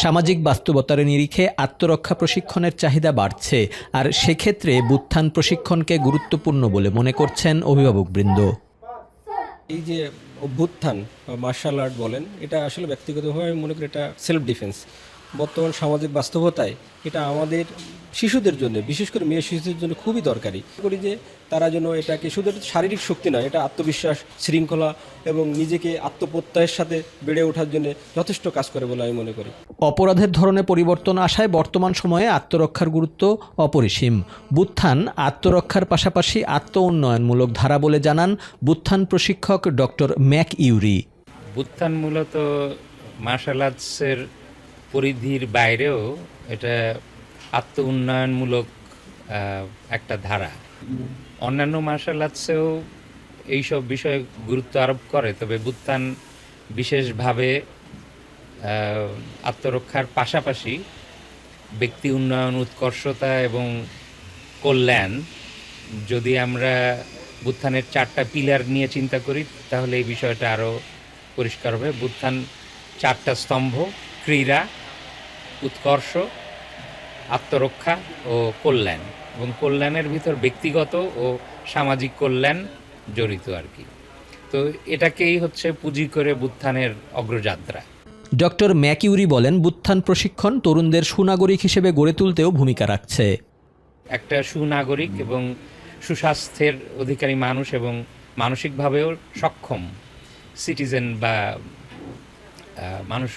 সামাজিক বাস্তবতার নিরিখে আত্মরক্ষা প্রশিক্ষণের চাহিদা বাড়ছে, আর সেক্ষেত্রে বুত্থান প্রশিক্ষণকে গুরুত্বপূর্ণ বলে মনে করছেন অভিভাবকবৃন্দ। এই যে অভ্যুত্থান বা মার্শাল আর্ট বলেন, এটা আসলে ব্যক্তিগতভাবে আমি মনে করি এটা সেলফ ডিফেন্স। বর্তমান সামাজিক বাস্তবতায় এটা আমাদের শিশুদের জন্য, বিশেষ করে মেয়ে শিশুদের জন্য খুবই দরকারি করি যে তারা যেন এটাকে শুধু শারীরিক শক্তি নয়, এটা আত্মবিশ্বাস, শৃঙ্খলা এবং নিজেকে আত্মপ্রত্যয়ের সাথে বেড়ে ওঠার জন্য যথেষ্ট কাজ করে বলে আমি মনে করি। অপরাধের ধরনে পরিবর্তন আসায় বর্তমান সময়ে আত্মরক্ষার গুরুত্ব অপরিসীম। বুত্থান আত্মরক্ষার পাশাপাশি আত্ম উন্নয়নমূলক ধারা বলে জানান বুত্থান প্রশিক্ষক ডক্টর ম্যাক ইউরি। বুত্থান মূলত মার্শাল আর্টসের পরিধির বাইরেও এটা আত্ম উন্নয়নমূলক একটা ধারা। অন্যান্য মার্শাল আর্টসেও এইসব বিষয়ে গুরুত্ব আরোপ করে, তবে বুত্থান বিশেষভাবে আত্মরক্ষার পাশাপাশি ব্যক্তি উন্নয়ন, উৎকর্ষতা এবং কল্যাণ, যদি আমরা বুত্থানের 4টা পিলার নিয়ে চিন্তা করি তাহলে এই বিষয়টা আরও পরিষ্কার হবে। বুত্থান 4টা স্তম্ভ: ক্রীড়া, উৎকর্ষ, আত্মরক্ষা ও কল্যাণ, এবং কল্যাণের ভিতর ব্যক্তিগত ও সামাজিক কল্যাণ জড়িত আর কি। তো এটাকেই হচ্ছে পুঁজি করে বুত্থানের অগ্রযাত্রা। ডক্টর ম্যাক ইউরি বলেন, বুত্থান প্রশিক্ষণ তরুণদের সুনাগরিক হিসেবে গড়ে তুলতেও ভূমিকা রাখছে। একটা সুনাগরিক এবং সুস্বাস্থ্যের অধিকারী মানুষ এবং মানসিকভাবেও সক্ষম সিটিজেন বা মানুষ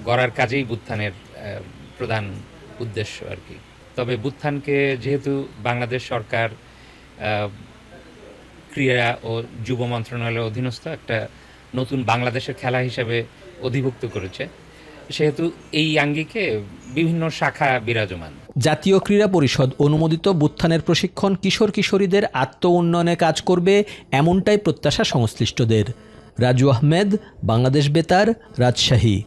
গড়ার কাজেই বুত্থানের প্রধান উদ্দেশ্য আর কি। তবে বুত্থানকে যেহেতু বাংলাদেশ সরকার ক্রীড়া ও যুব মন্ত্রণালয়ের অধীনস্থ একটা নতুন বাংলাদেশের খেলা হিসেবে অধিভুক্ত করেছে, সেহেতু এই আঙ্গিকে বিভিন্ন শাখা বিরাজমান। জাতীয় ক্রীড়া পরিষদ অনুমোদিত বুত্থানের প্রশিক্ষণ কিশোর কিশোরীদের আত্ম উন্নয়নে কাজ করবে, এমনটাই প্রত্যাশা সংশ্লিষ্টদের। রাজু আহমেদ, বাংলাদেশ বেতার, রাজশাহী।